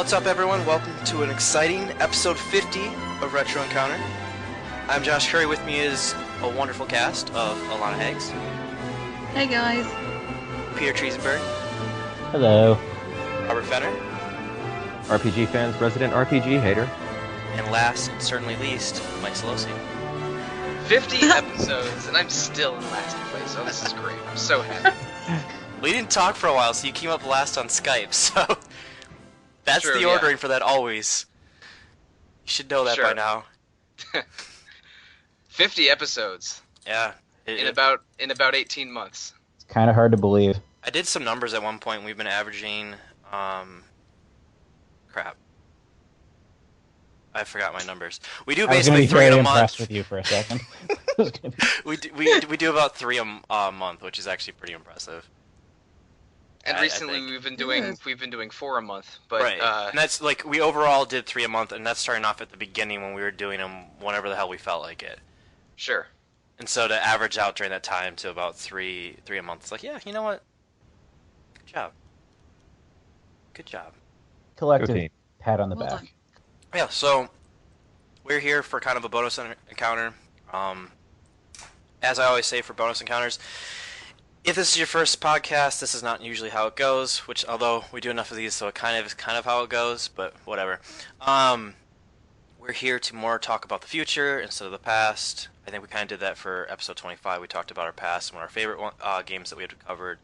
What's up, everyone? Welcome to an exciting episode 50 of Retro Encounter. I'm Josh Curry. With me is a wonderful cast of Alana Hagues. Hey guys. Peter Triezenberg. Hello. Robert Fenner. RPG fans, resident RPG hater. And last, and certainly least, Mike Sollosi. 50 episodes, and I'm still in last place, so this is great. I'm so happy. We didn't talk for a while, so you came up last on Skype, so that's True, the ordering for that always. You should know that by now. 50 episodes. Yeah. In about 18 months. It's kind of hard to believe. I did some numbers at one point. We've been averaging, crap. I forgot my numbers. We do basically 3 in a month. I was going to be very impressed with you for a second. we do about 3 a month, which is actually pretty impressive. And recently we've been doing 4 a month, but right. And that's like we overall did 3 a month, and that's starting off at the beginning when we were doing them whenever the hell we felt like it. Sure. And so to average out during that time to about 3 a month, it's like, yeah, you know what? Good job. Collective pat on the back. Yeah, so we're here for kind of a bonus encounter. As I always say for bonus encounters, if this is your first podcast, this is not usually how it goes, which although we do enough of these, so it kind of how it goes, but whatever. We're here to more talk about the future instead of the past. I think we kind of did that for episode 25. We talked about our past and what our favorite games that we had covered.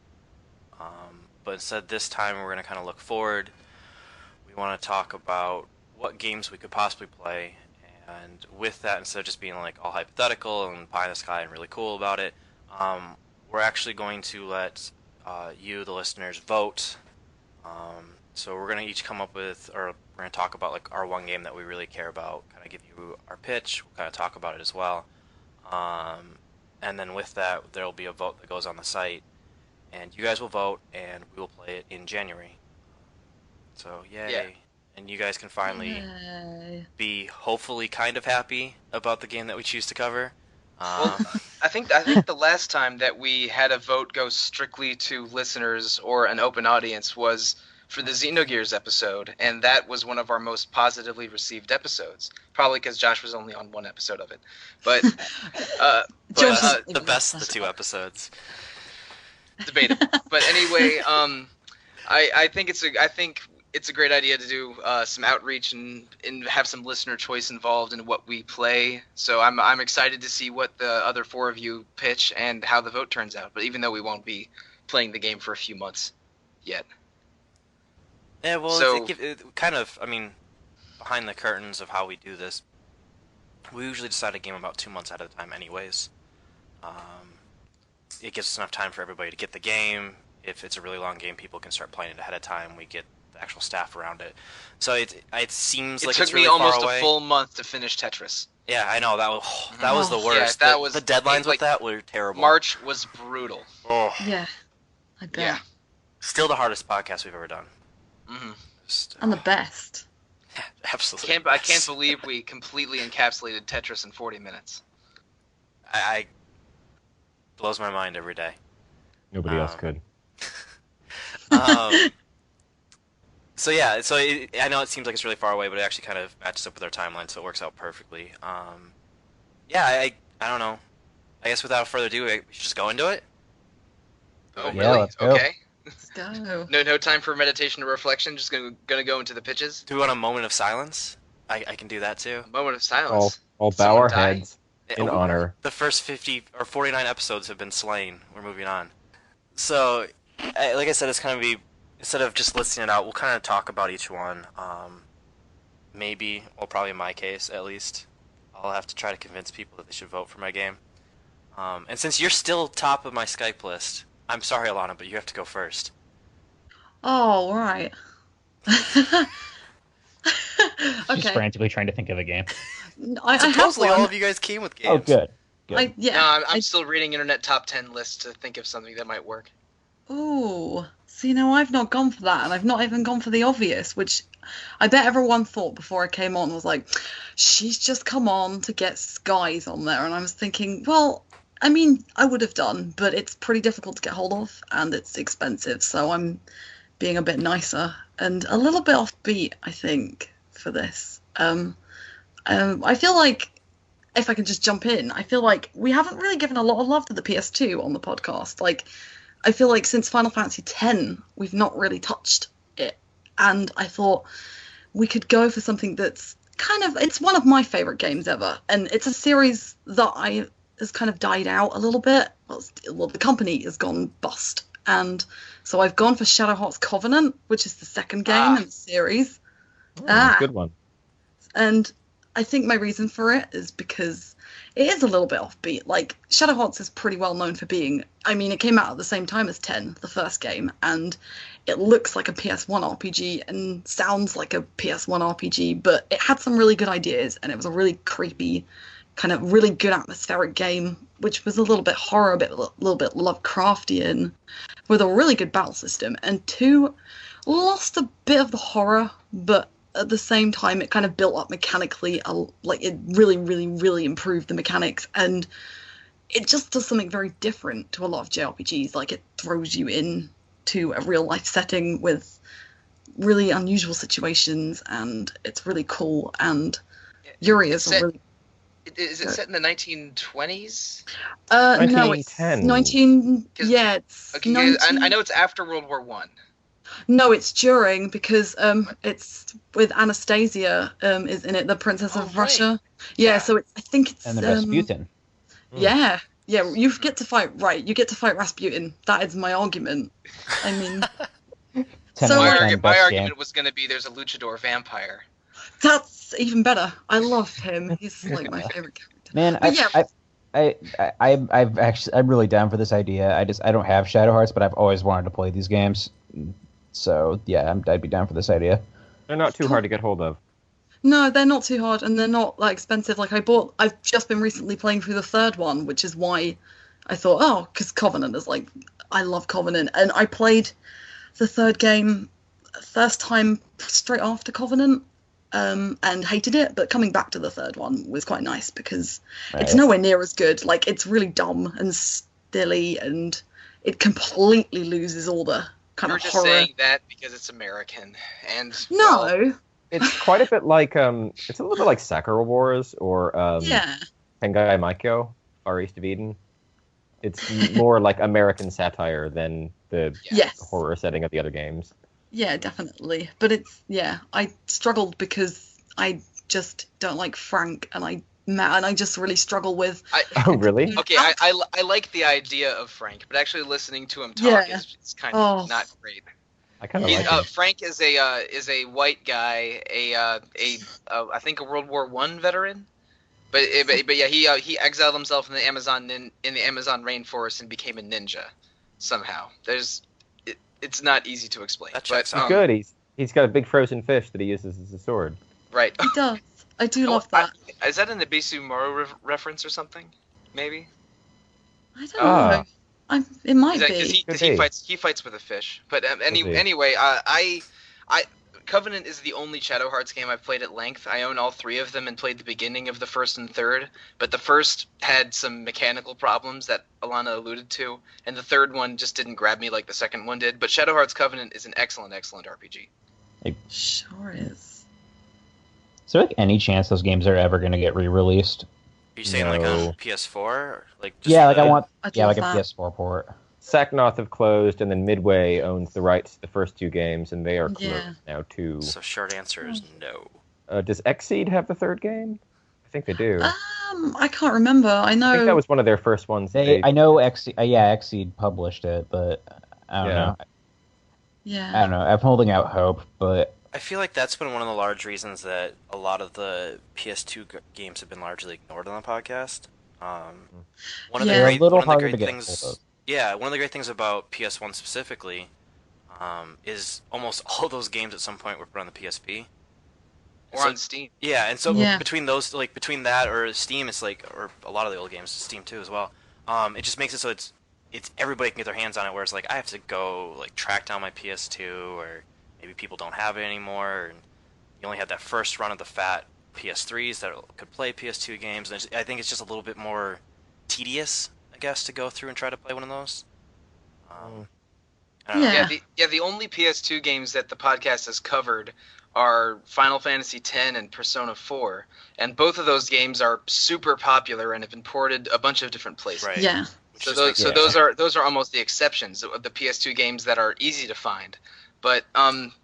But instead this time we're going to kind of look forward. We want to talk about what games we could possibly play, and with that, instead of just being like all hypothetical and pie in the sky and really cool about it, we're actually going to let you, the listeners, vote. So we're going to each come up with, or we're going to talk about like our one game that we really care about, kind of give you our pitch, we'll kind of talk about it as well. And then with that, there'll be a vote that goes on the site, and you guys will vote, and we will play it in January. So, yay. Yeah. And you guys can finally be hopefully kind of happy about the game that we choose to cover. Well, I think the last time that we had a vote go strictly to listeners or an open audience was for the Xenogears episode, and that was one of our most positively received episodes. Probably because Josh was only on one episode of it, but the best of the 2 episodes. Debatable. But anyway, I think it's a great idea to do some outreach and have some listener choice involved in what we play. So I'm excited to see what the other 4 of you pitch and how the vote turns out. But even though we won't be playing the game for a few months yet. Yeah, well, so, behind the curtains of how we do this, we usually decide a game about 2 months at a time anyways. It gives us enough time for everybody to get the game. If it's a really long game, people can start playing it ahead of time. We get the actual staff around it. So it seems like it's really far away. It took me almost a full month to finish Tetris. Yeah, I know. That was the worst. Yeah, the deadlines with that were terrible. March was brutal. Oh. Yeah, I bet. Yeah. Still the hardest podcast we've ever done. Mm-hmm. And the best. Yeah, absolutely. I can't believe we completely encapsulated Tetris in 40 minutes. I blows my mind every day. Nobody else could. So yeah, I know it seems like it's really far away, but it actually kind of matches up with our timeline, so it works out perfectly. I don't know. I guess without further ado, we should just go into it. Oh, Yeah, really? let's go. Okay. Let's go. No time for meditation or reflection. Just gonna go into the pitches. Do we want a moment of silence? I can do that too. A moment of silence. I'll bow our heads in honor. The first 50 or 49 episodes have been slain. We're moving on. So, like I said, it's kind of be instead of just listing it out, we'll kind of talk about each one. Probably in my case at least, I'll have to try to convince people that they should vote for my game. And since you're still top of my Skype list, I'm sorry, Alana, but you have to go first. Oh, right. She's frantically trying to think of a game. I have Supposedly one. all of you guys came with games. Oh, good. No, I'm still reading internet top 10 lists to think of something that might work. Ooh. See, no, I've not gone for that, and I've not even gone for the obvious, which I bet everyone thought before I came on was like, she's just come on to get Skies on there, and I was thinking, well, I mean, I would have done, but it's pretty difficult to get hold of, and it's expensive, so I'm being a bit nicer and a little bit offbeat, I think, for this. I feel like, if I can just jump in, I feel like we haven't really given a lot of love to the PS2 on the podcast. Like, I feel like since Final Fantasy X, we've not really touched it. And I thought we could go for something that's it's one of my favourite games ever. And it's a series that has kind of died out a little bit. Well, the company has gone bust. And so I've gone for Shadow Heart's Covenant, which is the second game in the series. Good one. And I think my reason for it is because it is a little bit offbeat. Like, Shadow Hearts is pretty well known for being... I mean, it came out at the same time as 10, the first game, and it looks like a PS1 RPG and sounds like a PS1 RPG, but it had some really good ideas, and it was a really creepy, kind of really good atmospheric game, which was a little bit horror, a little bit Lovecraftian, with a really good battle system. And 2 lost a bit of the horror, but at the same time, it kind of built up mechanically. Like, it really, really, really improved the mechanics, and it just does something very different to a lot of JRPGs. Like, it throws you into a real life setting with really unusual situations, and it's really cool. And Yuri is a really... Is it set in the 1920s? No, it's 19... Yeah, it's... Okay, 19... I know it's after World War One. No, it's during, because it's with Anastasia is in it, the Princess of Russia. Yeah, so I think it's... And the Rasputin. Yeah, you get to fight, You get to fight Rasputin. That is my argument. I mean... my argument was going to be there's a luchador vampire. That's even better. I love him. He's like my favorite character. Man, I'm really down for this idea. I don't have Shadow Hearts, but I've always wanted to play these games. So yeah, I'd be down for this idea. They're not too hard to get hold of. No, they're not too hard, and they're not that expensive. Like, I've just been recently playing through the third one, which is why I thought, because Covenant is like, I love Covenant, and I played the third game first time straight after Covenant, and hated it, but coming back to the third one was quite nice because it's nowhere near as good. Like, it's really dumb and silly, and it completely loses all the kind of horror. You're just saying that because it's American, and no. It's quite a bit like it's a little bit like Sakura Wars or Tengai Maikyo, Far East of Eden. It's more like American satire than the horror setting of the other games. Yeah, definitely. But I struggled because I just don't like Frank, and I just really struggle with... Oh, really? Okay, I like the idea of Frank, but actually listening to him talk is kind of not great. I kind of like him. Frank is a white guy, I think a World War I veteran, but yeah, he exiled himself in the Amazon rainforest and became a ninja somehow. It's not easy to explain. He's good. He's got a big frozen fish that he uses as a sword. Right. He does. I do love that. Is that an Ibisu Moro reference or something? Maybe. I don't know. It might be. Because he fights with a fish. But anyway, Covenant is the only Shadow Hearts game I've played at length. I own all 3 of them and played the beginning of the first and third. But the first had some mechanical problems that Alana alluded to, and the third one just didn't grab me like the second one did. But Shadow Hearts Covenant is an excellent, excellent RPG. It sure is. Is there any chance those games are ever going to get re-released? Are you saying like on PS4? Or like I want a PS4 port. Sacknoth have closed, and then Midway owns the rights to the first 2 games, and they are closed now too. So short answer is no. Does Xseed have the third game? I think they do. I can't remember. I think that was one of their first ones. I know Xseed published it, but I don't know. Yeah. I don't know. I'm holding out hope, but I feel like that's been one of the large reasons that a lot of the PS2 games have been largely ignored on the podcast. One of the great things about PS1 specifically is almost all those games at some point were put on the PSP. Or on Steam. Yeah, and so between those, like between that or Steam, it's like, or a lot of the old games, Steam too as well. It just makes it so it's everybody can get their hands on it. Whereas like I have to go like track down my PS2, or maybe people don't have it anymore, and you only have that first run of the fat PS3s that could play PS2 games. And I think it's just a little bit more tedious, I guess, to go through and try to play one of those. Yeah. The only PS2 games that the podcast has covered are Final Fantasy X and Persona 4, and both of those games are super popular and have been ported a bunch of different places. Right. Yeah. So those are almost the exceptions of the PS2 games that are easy to find. But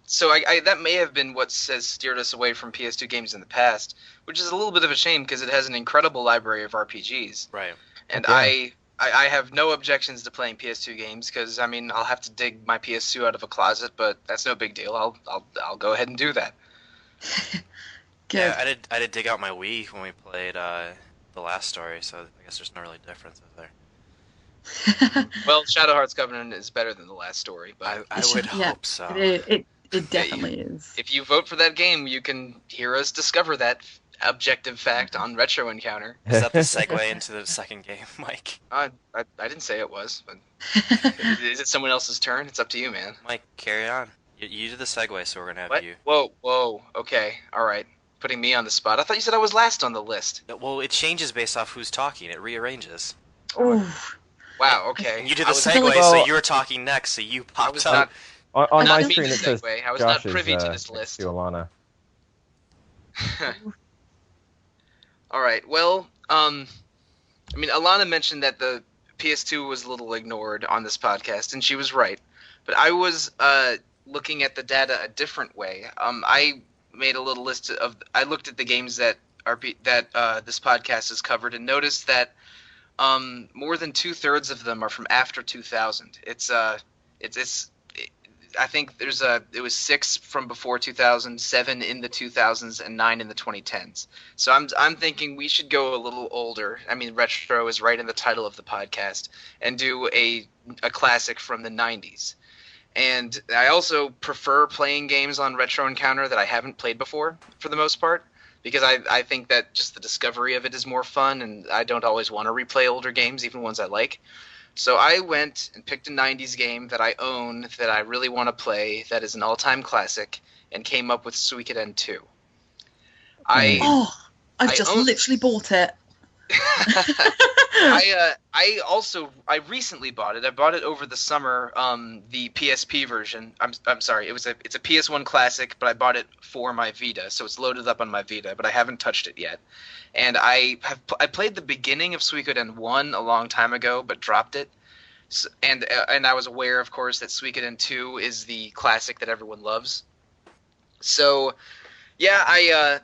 so I that may have been what has steered us away from PS2 games in the past, which is a little bit of a shame because it has an incredible library of RPGs. Right. And I have no objections to playing PS2 games because I mean I'll have to dig my PS2 out of a closet, but that's no big deal. I'll go ahead and do that. Good. Yeah, I did dig out my Wii when we played the last story, so I guess there's no really difference there. Well, Shadow Hearts Covenant is better than the last story, but I would hope so. It definitely is. If you vote for that game, you can hear us discover that objective fact on Retro Encounter. Is that the segue into the second game, Mike? I didn't say it was, but is it someone else's turn? It's up to you, man. Mike, carry on. You did the segue, so we're gonna have What? you. Whoa. Okay, all right. Putting me on the spot. I thought you said I was last on the list. Well, it changes based off who's talking. It rearranges. Ooh. Wow. Okay. You did the I was- segue, Well- so you were talking next, so you I popped was up. not. On Not my me screen, to it says segue. I was Josh not privy is, to this next list. to Alana. All right. Well, I mean, Alana mentioned that the PS2 was a little ignored on this podcast, and she was right. But I was looking at the data a different way. I made a little list of. I looked at the games that this podcast has covered, and noticed that more than 2/3 of them are from after 2000. I think it was 6 from before 2000, 7 in the 2000s, and 9 in the 2010s. So I'm thinking we should go a little older. I mean, retro is right in the title of the podcast, and do a classic from the 90s. And I also prefer playing games on Retro Encounter that I haven't played before, for the most part, because I think that just the discovery of it is more fun, and I don't always want to replay older games, even ones I like. So I went and picked a 90s game that I own, that I really want to play, that is an all-time classic, and came up with Suikoden 2. I've I just own- literally bought it. I recently bought it. I bought it over the summer, the PSP version. I'm sorry, it's a PS1 classic, but I bought it for my Vita, so it's loaded up on my Vita, but I haven't touched it yet. And I played the beginning of Suikoden 1 a long time ago, but dropped it. And I was aware, of course, that Suikoden 2 is the classic that everyone loves. So, yeah, I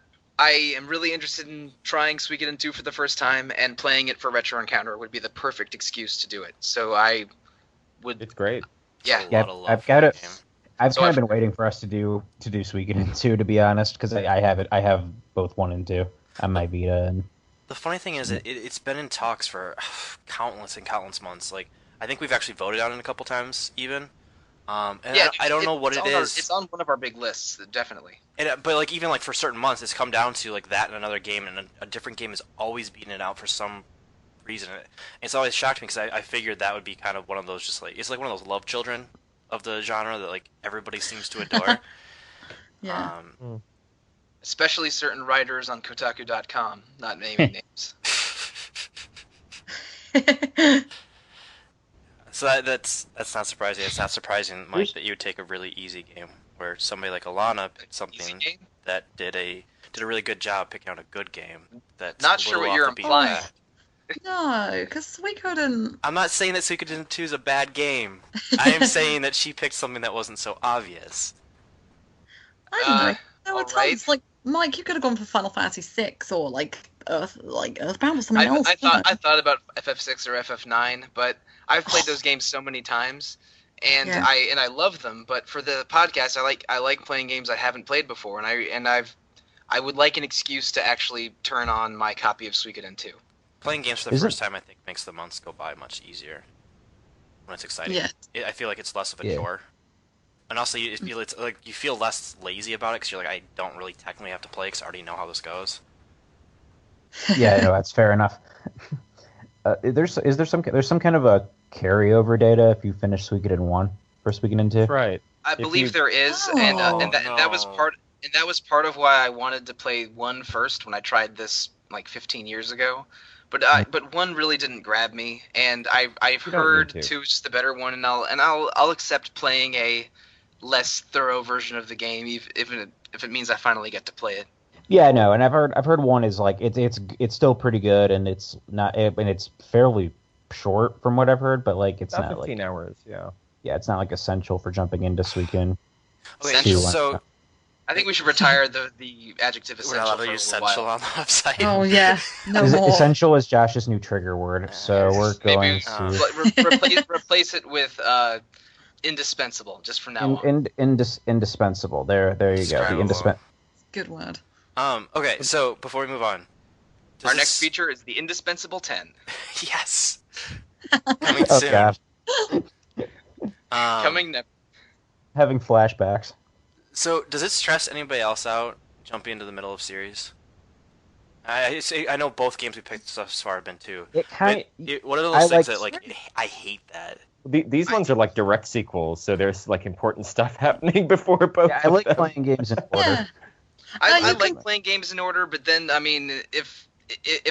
am really interested in trying Suikoden 2 for the first time, and playing it for Retro Encounter would be the perfect excuse to do it. So I would. It's great. Yeah. A lot of love I've for got that it. game. I've So kind of I've- been waiting for us to do Suikoden 2, to be honest, because I have it. I have both 1 and 2 on my Vita, and The funny thing is, it's been in talks for countless and countless months. Like, I think we've actually voted on it a couple times, even. And I don't know what it is. It's on one of our big lists, definitely. But like even like for certain months, it's come down to like that and another game, and a different game is always beating it out for some reason. It's always shocked me because I figured that would be kind of one of those just like it's like one of those love children of the genre that like everybody seems to adore. Yeah. Especially certain writers on Kotaku.com, not naming names. So that's not surprising. It's not surprising, Mike, that you would take a really easy game where somebody like Alana picked Easy something game? that did a really good job picking out a good game. That's Not a sure little what you're off the beaten implying. path. No, because Suikoden. I'm not saying that Suikoden 2 is a bad game. I am saying that she picked something that wasn't so obvious. I don't know. There were alright. tons. Like Mike, you could have gone for Final Fantasy VI or like Earthbound or something else. I wasn't it? thought about FF6 or FF9, but I've played those games so many times, and Yeah. I love them. But for the podcast, I like playing games I haven't played before, and I would like an excuse to actually turn on my copy of Suikoden 2. Playing games for the Isn't- first time, I think, makes the months go by much easier when it's exciting. Yeah. I feel like it's less of a Yeah. chore, and also you feel less lazy about it because you're like, I don't really technically have to play because I already know how this goes. yeah, no, that's fair enough. There's some kind of a carryover data if you finish Suikoden 1 for Suikoden 2? That's right. I If believe you- there is, Oh, and that was no. part of why I wanted to play 1 first when I tried this like 15 years ago, But 1 really didn't grab me, and I've heard 2 is just the better one, and I'll accept playing a less thorough version of the game, if it means I finally get to play it. Yeah, no, and I've heard 1 is like it's still pretty good, and it's not, and it's fairly short from what I've heard, but like it's not 15 like hours, yeah. Yeah, it's not like essential for jumping into Suikoden. Okay, so I think we should retire the adjective essential. We're not allowed to use essential on the website. Oh yeah, no more. Essential is Josh's new trigger word, so we're going to replace it with indispensable, just from now on. Indispensable. There you go. The indispensable. Good word. Okay, so before we move on, our next feature is the indispensable 10. Yes. Coming soon. God. Coming next. Having flashbacks. So, does it stress anybody else out jumping into the middle of series? I know both games we picked thus far have been 2. What are those things that I hate that? These ones are like direct sequels, so there's like important stuff happening before both. Yeah, I like playing games in order. Yeah. I like playing games in order, but then I mean, if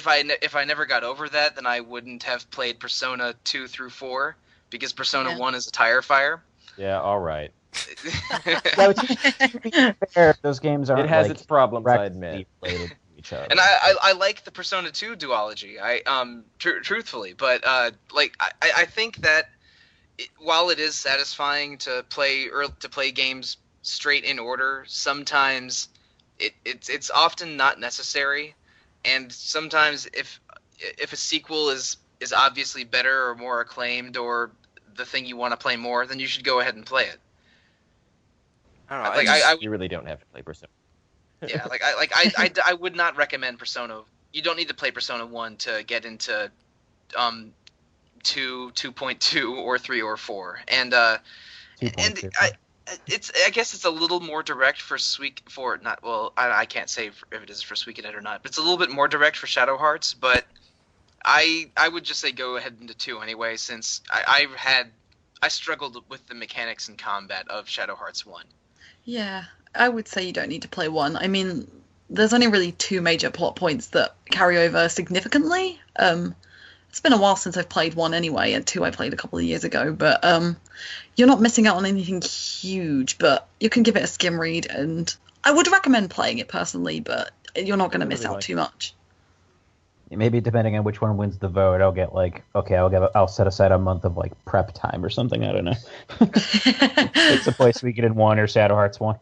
I never got over that, then I wouldn't have played Persona 2 through 4, because Persona 1 is a tire fire. Yeah, all right. To be fair, those games aren't. It has its problems, I admit. Related to each other. And I like the Persona 2 duology. Truthfully, but I think that while it is satisfying to play games straight in order, sometimes it's often not necessary, and sometimes if a sequel is obviously better or more acclaimed or the thing you want to play more, then you should go ahead and play it. I don't know. You really don't have to play Persona. Yeah, I would not recommend Persona. You don't need to play Persona 1 to get into 2, 2.2, or 3 or 4. And I guess it's a little more direct I can't say if it is for Suikoden or not, but it's a little bit more direct for Shadow Hearts, but I would just say go ahead into 2 anyway, since I struggled with the mechanics and combat of Shadow Hearts 1. Yeah, I would say you don't need to play 1. I mean, there's only really 2 major plot points that carry over significantly. It's been a while since I've played 1 anyway, and 2 I played a couple of years ago, but you're not missing out on anything huge, but you can give it a skim read, and I would recommend playing it personally, but you're not going to miss out too much. Maybe depending on which one wins the vote, I'll get I'll set aside a month of like prep time or something. I don't know. It's a place we get in 1 or Shadow Hearts 1.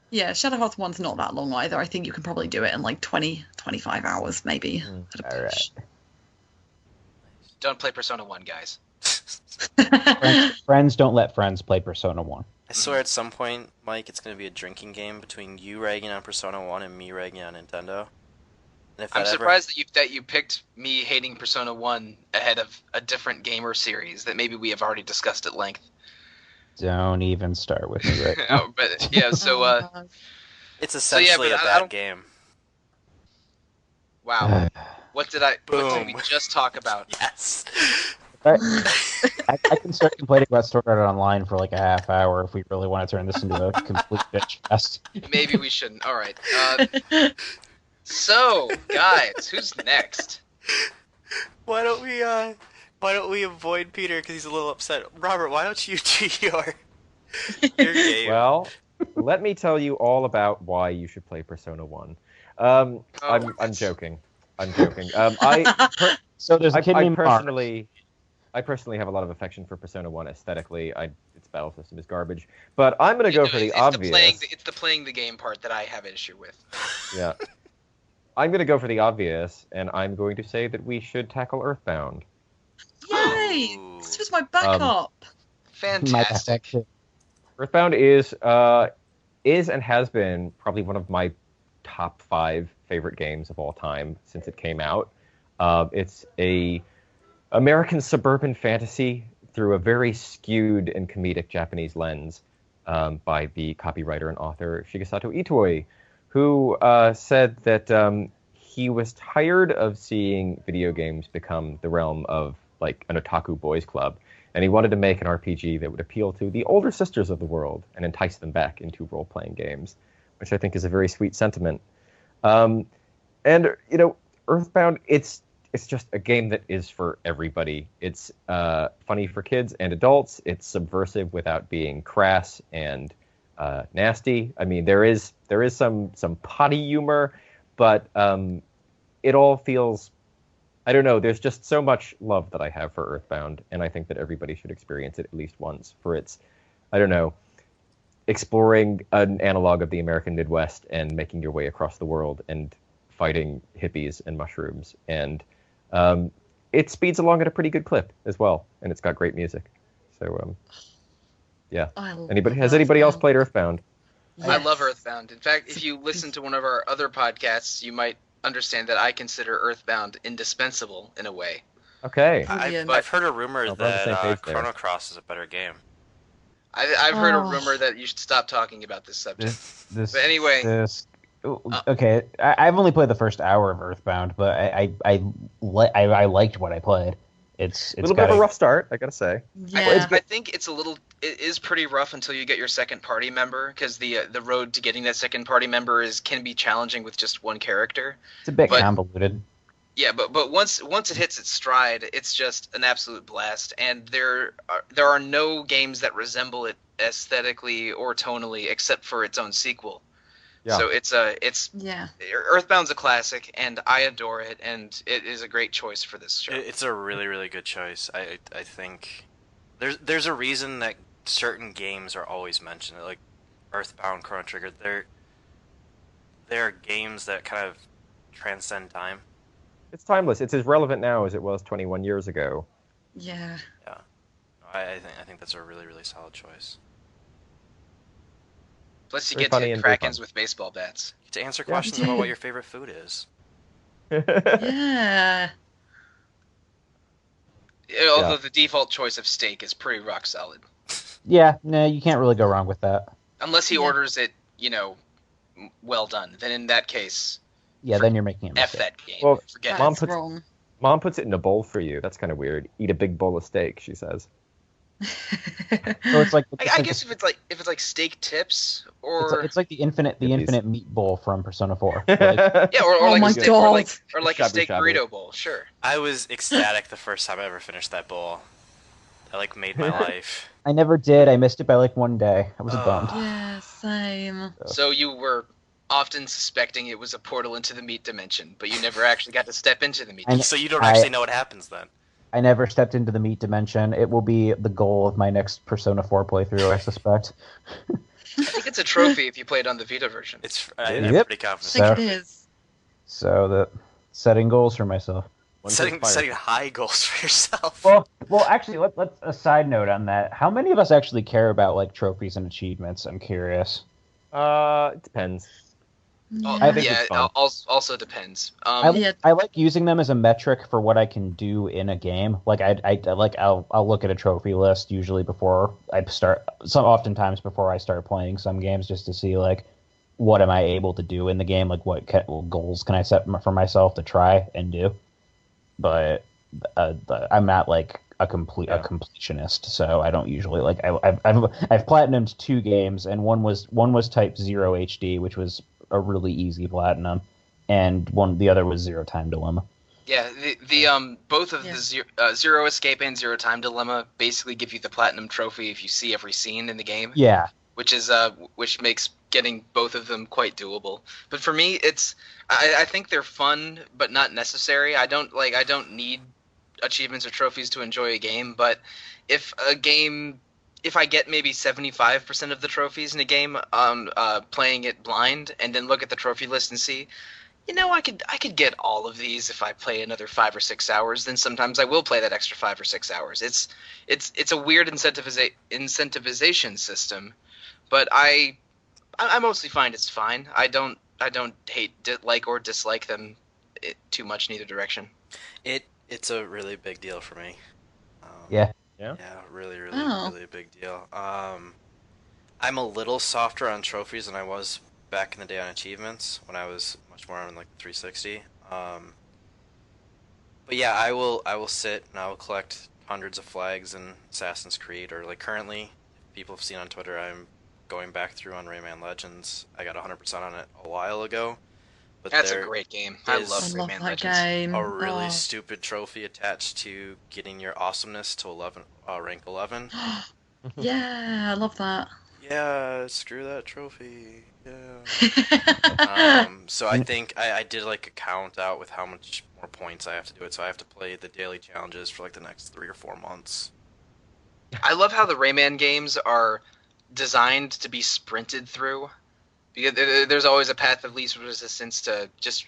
Yeah, Shadow Hearts 1's not that long either. I think you can probably do it in like 20, 25 hours maybe. All right. Don't play Persona 1, guys. Friends don't let friends play Persona 1. I swear at some point, Mike, it's going to be a drinking game between you ragging on Persona 1 and me ragging on Nintendo. I'm surprised that you picked me hating Persona 1 ahead of a different gamer series that maybe we have already discussed at length. Don't even start with me right now. But yeah, so it's essentially a bad game. Wow. What did we just talk about? Yes. I can start complaining about Sword Art Online for like a half hour if we really want to turn this into a complete bitch fest. Maybe we shouldn't. All right. So, guys, who's next? Why don't we avoid Peter because he's a little upset? Robert, why don't you do your game? Well, let me tell you all about why you should play Persona 1. I'm joking. So there's a kid named Mark. I personally have a lot of affection for Persona 1 aesthetically. Its battle system is garbage, but I'm going to go for the obvious. It's the playing the game part that I have issue with. Yeah. I'm going to go for the obvious, and I'm going to say that we should tackle Earthbound. Yay! This was my backup. Fantastic. Earthbound is and has been probably one of my top 5 favorite games of all time since it came out. It's a American suburban fantasy through a very skewed and comedic Japanese lens by the copywriter and author Shigesato Itoi, who said that he was tired of seeing video games become the realm of like an otaku boys club, and he wanted to make an RPG that would appeal to the older sisters of the world and entice them back into role-playing games, which I think is a very sweet sentiment. And, Earthbound, it's it's just a game that is for everybody. It's funny for kids and adults. It's subversive without being crass and nasty. I mean, there is some potty humor, but it all feels, I don't know, there's just so much love that I have for Earthbound, and I think that everybody should experience it at least once for its, I don't know, exploring an analog of the American Midwest and making your way across the world and fighting hippies and mushrooms. And it speeds along at a pretty good clip as well, and it's got great music. So, yeah. Has anybody else played Earthbound? Yes. I love Earthbound. In fact, if you listen to one of our other podcasts, you might understand that I consider Earthbound indispensable in a way. Okay. I've heard a rumor that there. Chrono Cross is a better game. I've heard a rumor that you should stop talking about this subject. But anyway, okay, I've only played the first hour of Earthbound, but I liked what I played. It's a little bit of a rough start, I gotta say. Yeah. I think it is pretty rough until you get your second party member, because the road to getting that second party member can be challenging with just one character. It's a bit convoluted. Yeah, but once it hits its stride, it's just an absolute blast, and there are no games that resemble it aesthetically or tonally except for its own sequel. Yeah. So it's Earthbound's a classic, and I adore it, and it is a great choice for this show. It's a really, really good choice. I think there's a reason that certain games are always mentioned, like Earthbound, Chrono Trigger. They're games that kind of transcend time. It's timeless. It's as relevant now as it was 21 years ago. Yeah. Yeah. I think that's a really, really solid choice. Plus, you get to hit Krakens with baseball bats. You get to answer questions about what your favorite food is. Yeah. Although the default choice of steak is pretty rock solid. Yeah, no, you can't really go wrong with that. Unless he orders it, well done. Then in that case... Yeah, then you're making a mistake. F that game. Well, forget wrong. Mom puts it in a bowl for you. That's kind of weird. Eat a big bowl of steak, she says. So it's like I guess if it's like steak tips or it's like the infinite meat bowl from Persona 4. Like, yeah, or like my a steak, God. or like a steak burrito bowl. Sure. I was ecstatic the first time I ever finished that bowl. That made my life. I never did. I missed it by 1 day. I was bummed. Yeah, same. So you were often suspecting it was a portal into the meat dimension, but you never actually got to step into the meat dimension. So you don't actually know what happens then. I never stepped into the meat dimension. It will be the goal of my next Persona 4 playthrough, I suspect. I think it's a trophy if you play it on the Vita version. I'm pretty confident. I think it is. So setting goals for myself. Setting high goals for yourself. Well, actually, let's a side note on that. How many of us actually care about trophies and achievements? I'm curious. It depends. Yeah. It also depends. I like using them as a metric for what I can do in a game. I'll look at a trophy list usually before I start. Oftentimes before I start playing some games, just to see what am I able to do in the game. What goals can I set for myself to try and do. But I'm not a completionist, so I don't usually I've platinumed 2 games, and one was Type 0 HD, which was a really easy platinum, and the other was Zero Time Dilemma. Yeah, the both of the Zero Escape and Zero Time Dilemma basically give you the platinum trophy if you see every scene in the game. Yeah, which makes getting both of them quite doable. But for me, I think they're fun but not necessary. I don't need achievements or trophies to enjoy a game, but if I get maybe 75% of the trophies in a game playing it blind, and then look at the trophy list and see, I could get all of these if I play another 5 or 6 hours, then sometimes I will play that extra 5 or 6 hours. It's a weird incentivization system, but I mostly find it's fine. I don't like or dislike them too much in either direction. It's a really big deal for me. Yeah, really, really, really a big deal. I'm a little softer on trophies than I was back in the day on achievements when I was much more on 360. But yeah, I will sit and I will collect hundreds of flags in Assassin's Creed, or currently, people have seen on Twitter, I'm going back through on Rayman Legends. I got 100% on it a while ago, But That's a great game. I love I love Rayman that Legends. game. A really stupid trophy attached to getting your awesomeness to rank 11. Yeah, I love that. Yeah, screw that trophy. Yeah. So I think I did like a count out with how much more points I have to do it. So I have to play the daily challenges for like the next 3 or 4 months. I love how the Rayman games are designed to be sprinted through. Because there's always a path of least resistance to just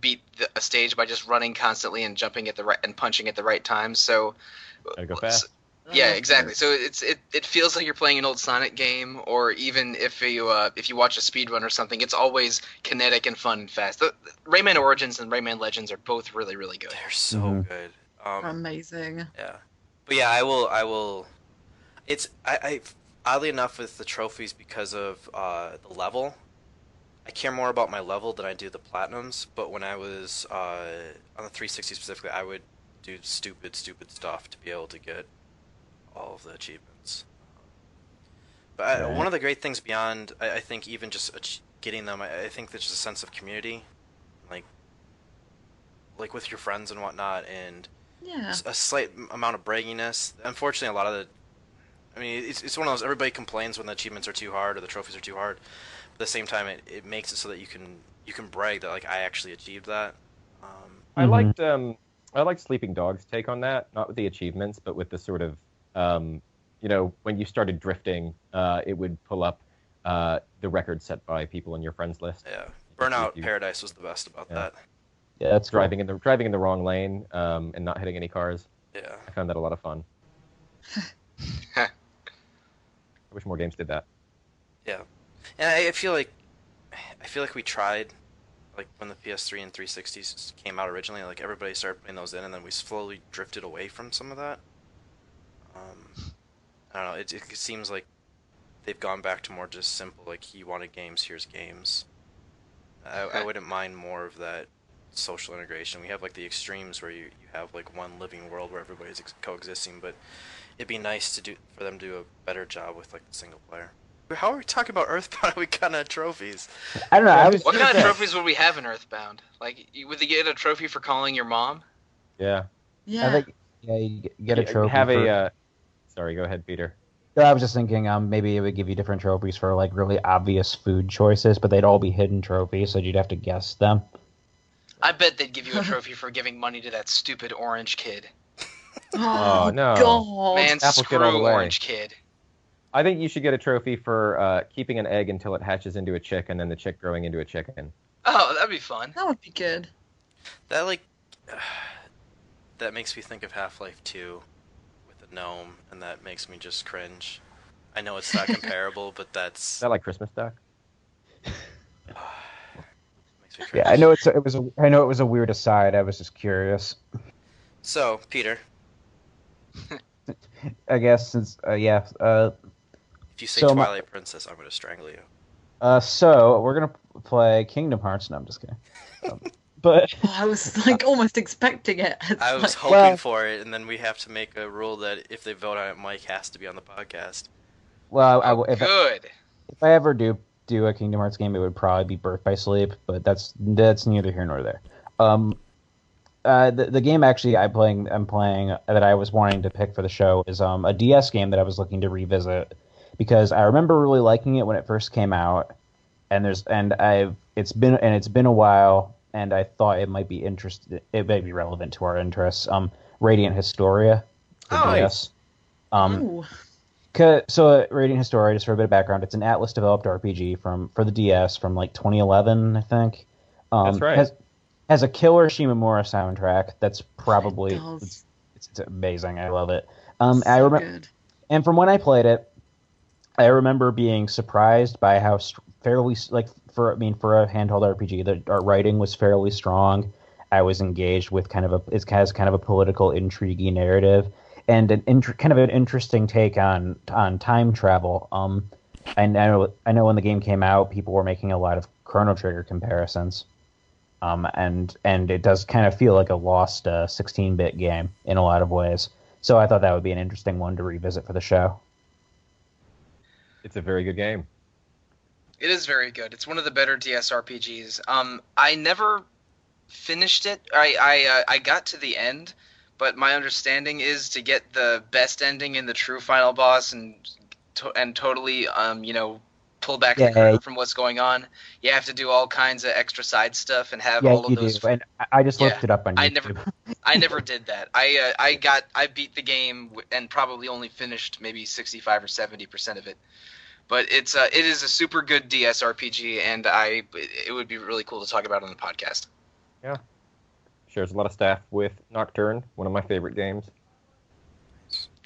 beat a stage by just running constantly and jumping at the right and punching at the right times. So, Gotta go fast. Yeah, exactly. So it feels like you're playing an old Sonic game, or even if you watch a speedrun or something, it's always kinetic and fun and fast. The Rayman Origins and Rayman Legends are both really, really good. They're so good. Amazing. Yeah, but yeah, I will. It's I oddly enough with the trophies because of the level. I care more about my level than I do the platinums. But when I was on the 360 specifically, I would do stupid stuff to be able to get all of the achievements. But one of the great things beyond, I think, even just getting them, I think there's just a sense of community, like with your friends and whatnot, and a slight amount of bragginess. Unfortunately, a lot of I mean, it's one of those, everybody complains when the achievements are too hard or the trophies are too hard. But at the same time, it makes it so that you can brag that like I actually achieved that. I liked Sleeping Dog's take on that, not with the achievements, but with the sort of when you started drifting, it would pull up the record set by people in your friends list. Yeah, Burnout Paradise was the best about that. Yeah, that's driving in the wrong lane and not hitting any cars. Yeah, I found that a lot of fun. I wish more games did that. Yeah, and I feel like we tried, like when the PS3 and 360s came out originally, like everybody started putting those in, and then we slowly drifted away from some of that. I don't know. It seems like they've gone back to more just simple, like you wanted games, here's games. I wouldn't mind more of that social integration. We have like the extremes where you have like one living world where everybody's coexisting, but it'd be nice for them to do a better job with like the single player. How are we talking about Earthbound? We kind of trophies. I don't know. What kind of trophies would we have in Earthbound? Like, would they get a trophy for calling your mom? Yeah. Yeah. I think you get a trophy. Sorry, go ahead, Peter. I was just thinking maybe it would give you different trophies for like really obvious food choices, but they'd all be hidden trophies, so you'd have to guess them. I bet they'd give you a trophy for giving money to that stupid orange kid. Oh, no. God. Man, Apple screw kid all the way. orange kid. I think you should get a trophy for keeping an egg until it hatches into a chick, and then the chick growing into a chicken. Oh, that'd be fun. That would be good. That that makes me think of Half-Life 2 with the gnome, and that makes me just cringe. I know it's not comparable, but that's... Is that like Christmas Duck? Makes me cringe. Yeah, I know it was a weird aside. I was just curious. So, Peter. I guess since If you say Twilight Princess, I'm going to strangle you. So we're gonna play Kingdom Hearts. No, I'm just kidding. But I was like almost expecting it. I was hoping for it, and then we have to make a rule that if they vote on it, Mike has to be on the podcast. Well, Good. if I ever do a Kingdom Hearts game, it would probably be Birth by Sleep, but that's neither here nor there. The game actually I'm playing that I was wanting to pick for the show is a DS game that I was looking to revisit because I remember really liking it when it first came out, and it's been a while, and I thought it might be relevant to our interests. Radiant Historia for DS. So Radiant Historia, just for a bit of background, it's an Atlas developed RPG for the DS from like 2011, I think. That's right. Has a killer Shimomura soundtrack. That's probably it's amazing. I love it. so I remember, good. and from when I played it, I remember being surprised by how fairly for a handheld RPG, the writing was fairly strong. I was engaged with it has kind of a political intrigue narrative and kind of an interesting take on time travel. I know when the game came out, people were making a lot of Chrono Trigger comparisons. And it does kind of feel like a lost 16-bit game in a lot of ways. So I thought that would be an interesting one to revisit for the show. It's a very good game. It is very good. It's one of the better DS RPGs. I never finished it. I got to the end, but my understanding is to get the best ending in the true final boss and totally pull back the curtain from what's going on. You have to do all kinds of extra side stuff and have all of those. Do. And I just looked it up on YouTube. I never did that. I beat the game and probably only finished maybe 65 or 70% of it. But it is a super good DS RPG, and it would be really cool to talk about on the podcast. Yeah. Shares a lot of staff with Nocturne, one of my favorite games.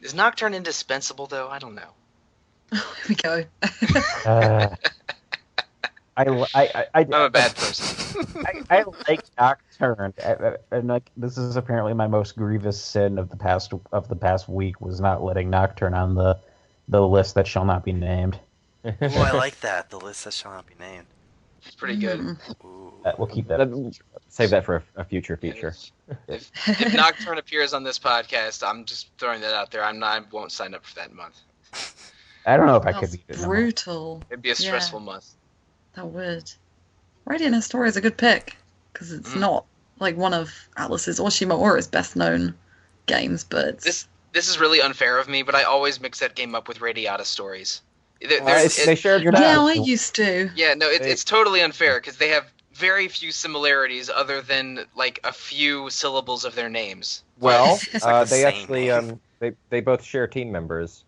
Is Nocturne indispensable, though? I don't know. Here we go. I'm a bad person. I like Nocturne, and like this is apparently my most grievous sin of the past week was not letting Nocturne on the list that shall not be named. Ooh, I like that. The list that shall not be named. It's pretty good. Ooh. We'll keep that. Save that for a future feature. If Nocturne appears on this podcast, I'm just throwing that out there. I won't sign up for that month. I don't know if I could beat it. Brutal. It'd be a stressful month. That would. Radiant Historia is a good pick because it's not like one of Atlus's or Shimoura's best known games, but this is really unfair of me, but I always mix that game up with Radiata Stories. They shared your Yeah, I used to. Yeah, no, it's totally unfair because they have very few similarities other than like a few syllables of their names. Well, like they actually they both share team members.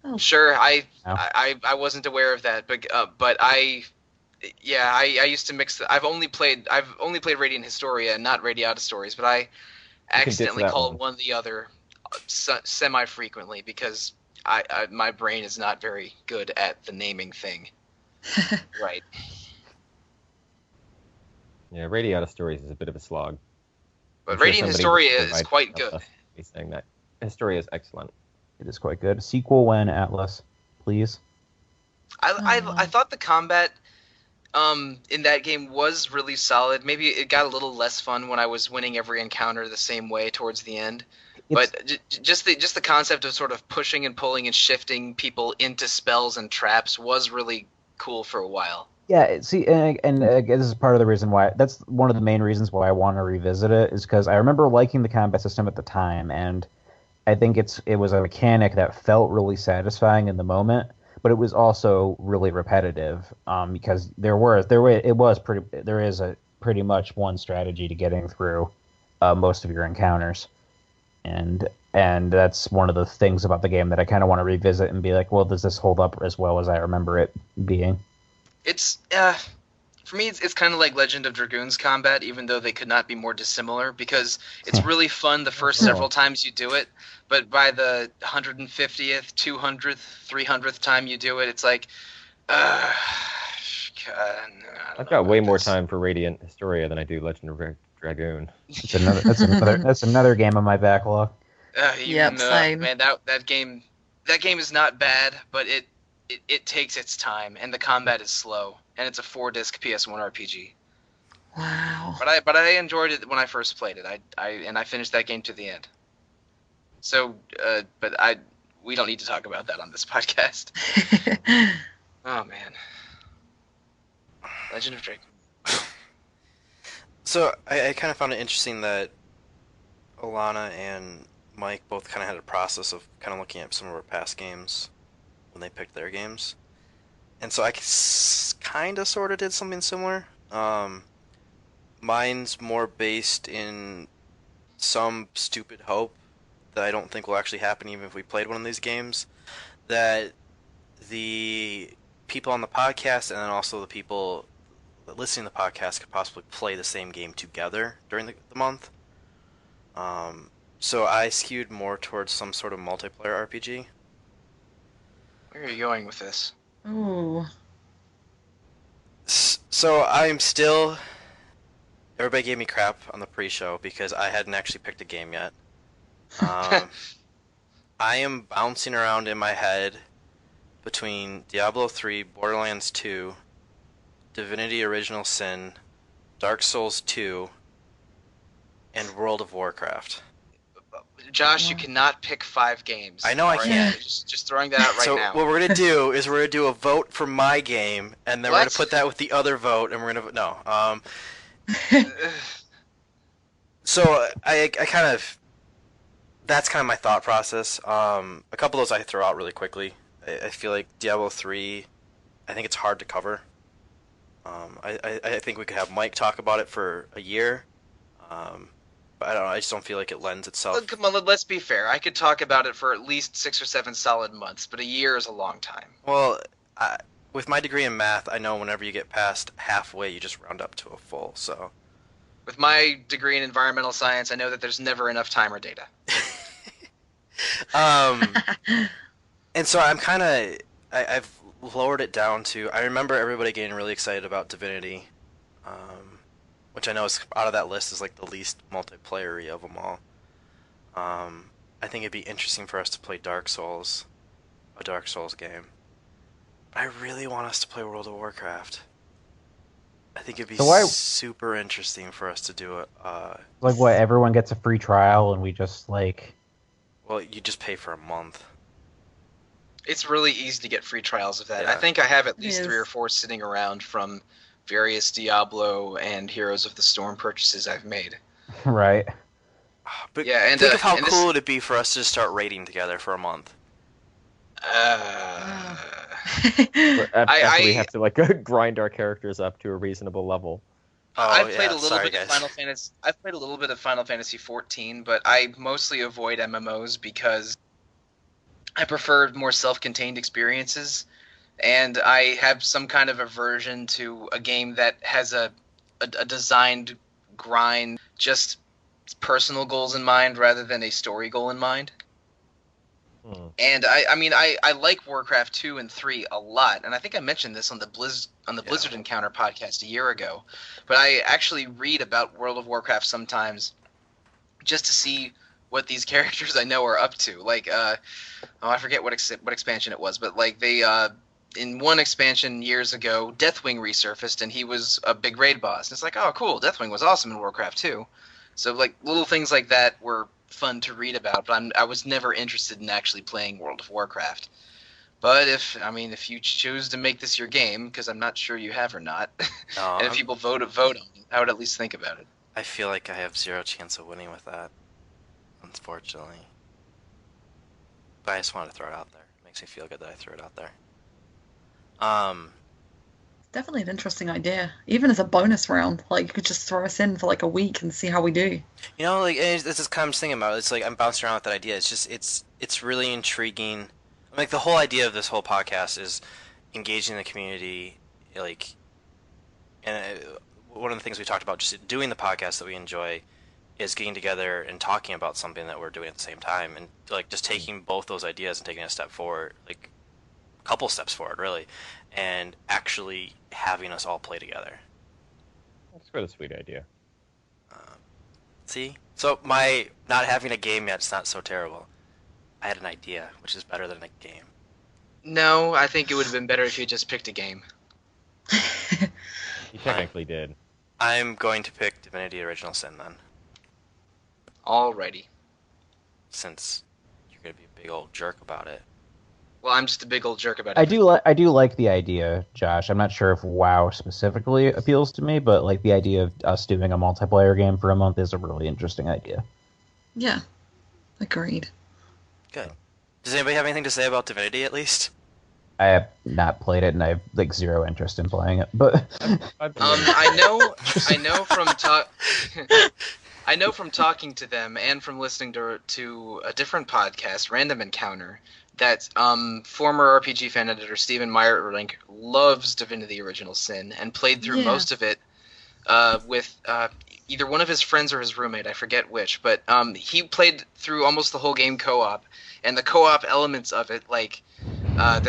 Oh. Sure, I wasn't aware of that, but I used to mix. I've only played Radiant Historia and not Radiata Stories, but I accidentally called one the other semi-frequently because my brain is not very good at the naming thing. Right. Yeah, Radiata Stories is a bit of a slog. But Radiant Historia is quite good. He's saying that Historia is excellent. It is quite good. Sequel when, Atlas, please. I thought the combat in that game was really solid. Maybe it got a little less fun when I was winning every encounter the same way towards the end. But just the concept of sort of pushing and pulling and shifting people into spells and traps was really cool for a while. Yeah, see, and this is part of the reason why. That's one of the main reasons why I want to revisit it, is because I remember liking the combat system at the time, and I think it was a mechanic that felt really satisfying in the moment, but it was also really repetitive because there is a pretty much one strategy to getting through most of your encounters, and that's one of the things about the game that I kind of want to revisit and be like, well, does this hold up as well as I remember it being? It's for me, it's kind of like Legend of Dragoon's combat, even though they could not be more dissimilar, because it's really fun the first several times you do it, but by the 150th, 200th, 300th time you do it, it's like, God, I've got way more time for Radiant Historia than I do Legend of Dragoon. That's another game on my backlog. Same. Man, that game is not bad, but it takes its time, and the combat is slow, and it's a 4-disc PS1 RPG. Wow. But I enjoyed it when I first played it. I finished that game to the end. So, we don't need to talk about that on this podcast. Oh man, Legend of Dragoon. So I kind of found it interesting that Alana and Mike both kind of had a process of kind of looking at some of our past games when they picked their games, and so I kind of sort of did something similar. Mine's more based in some stupid hope that I don't think will actually happen even if we played one of these games, that the people on the podcast and then also the people listening to the podcast could possibly play the same game together during the month. So I skewed more towards some sort of multiplayer RPG. Where are you going with this? Ooh. So I'm still... Everybody gave me crap on the pre-show because I hadn't actually picked a game yet. I am bouncing around in my head between Diablo 3, Borderlands 2, Divinity Original Sin, Dark Souls 2, and World of Warcraft. Josh, you cannot pick 5 games. I know I can't. Just throwing that out right now. So what we're gonna do is we're gonna do a vote for my game, and then we're gonna put that with the other vote, and we're gonna no. So I kind of, that's kind of my thought process. A couple of those I throw out really quickly. I feel like Diablo 3, I think it's hard to cover. I think we could have Mike talk about it for a year. But I don't know, I just don't feel like it lends itself. Look, come on, let's be fair. I could talk about it for at least 6 or 7 solid months, but a year is a long time. Well, with my degree in math, I know whenever you get past halfway, you just round up to a full, so... With my degree in environmental science, I know that there's never enough time or data. And so I'm kind of... I've lowered it down to... I remember everybody getting really excited about Divinity, which I know is out of that list is like the least multiplayer-y of them all. I think it'd be interesting for us to play Dark Souls, a Dark Souls game. I really want us to play World of Warcraft. I think it'd be super interesting for us to do it. Like what? Everyone gets a free trial, and we just like. Well, you just pay for a month. It's really easy to get free trials of that. Yeah. I think I have at least 3 or 4 sitting around from various Diablo and Heroes of the Storm purchases I've made. Right. But yeah, and think of how cool it'd be for us to just start raiding together for a month. After we have to like grind our characters up to a reasonable level. I've played a little bit of Final Fantasy. I've played a little bit of Final Fantasy 14, but I mostly avoid MMOs because I prefer more self-contained experiences, and I have some kind of aversion to a game that has a designed grind, just personal goals in mind rather than a story goal in mind. And I like Warcraft 2 and 3 a lot, and I think I mentioned this on the Blizzard Encounter podcast a year ago. But I actually read about World of Warcraft sometimes just to see what these characters I know are up to. Like, I forget what expansion it was, but like they in one expansion years ago, Deathwing resurfaced, and he was a big raid boss. And it's like, oh, cool, Deathwing was awesome in Warcraft 2. So like little things like that were fun to read about, but I was never interested in actually playing World of Warcraft. But if you choose to make this your game, because I'm not sure you have or not, and if people vote on it, I would at least think about it. I feel like I have 0 chance of winning with that, unfortunately. But I just wanted to throw it out there. It makes me feel good that I threw it out there. Definitely an interesting idea. Even as a bonus round, like you could just throw us in for like a week and see how we do. You know, like this is kind of thinking about it. It's like I'm bouncing around with that idea. It's just it's really intriguing. Like the whole idea of this whole podcast is engaging the community. Like, and one of the things we talked about just doing the podcast that we enjoy is getting together and talking about something that we're doing at the same time, and like just taking both those ideas and taking a step forward, like a couple steps forward, really. And actually having us all play together. That's quite a sweet idea. See? So my not having a game yet is not so terrible. I had an idea, which is better than a game. No, I think it would have been better if you just picked a game. You technically did. I'm going to pick Divinity Original Sin then. Alrighty. Since you're going to be a big old jerk about it. Well, I'm just a big old jerk about it. I do like the idea, Josh. I'm not sure if WoW specifically appeals to me, but like the idea of us doing a multiplayer game for a month is a really interesting idea. Yeah, agreed. Good. Does anybody have anything to say about Divinity at least? I have not played it, and I have like 0 interest in playing it. But I know from talking to them and from listening to a different podcast, Random Encounter, that former RPG fan editor Stephen Meyerlink loves Divinity Original Sin and played through most of it with either one of his friends or his roommate, I forget which, but he played through almost the whole game co-op, and the co-op elements of it, like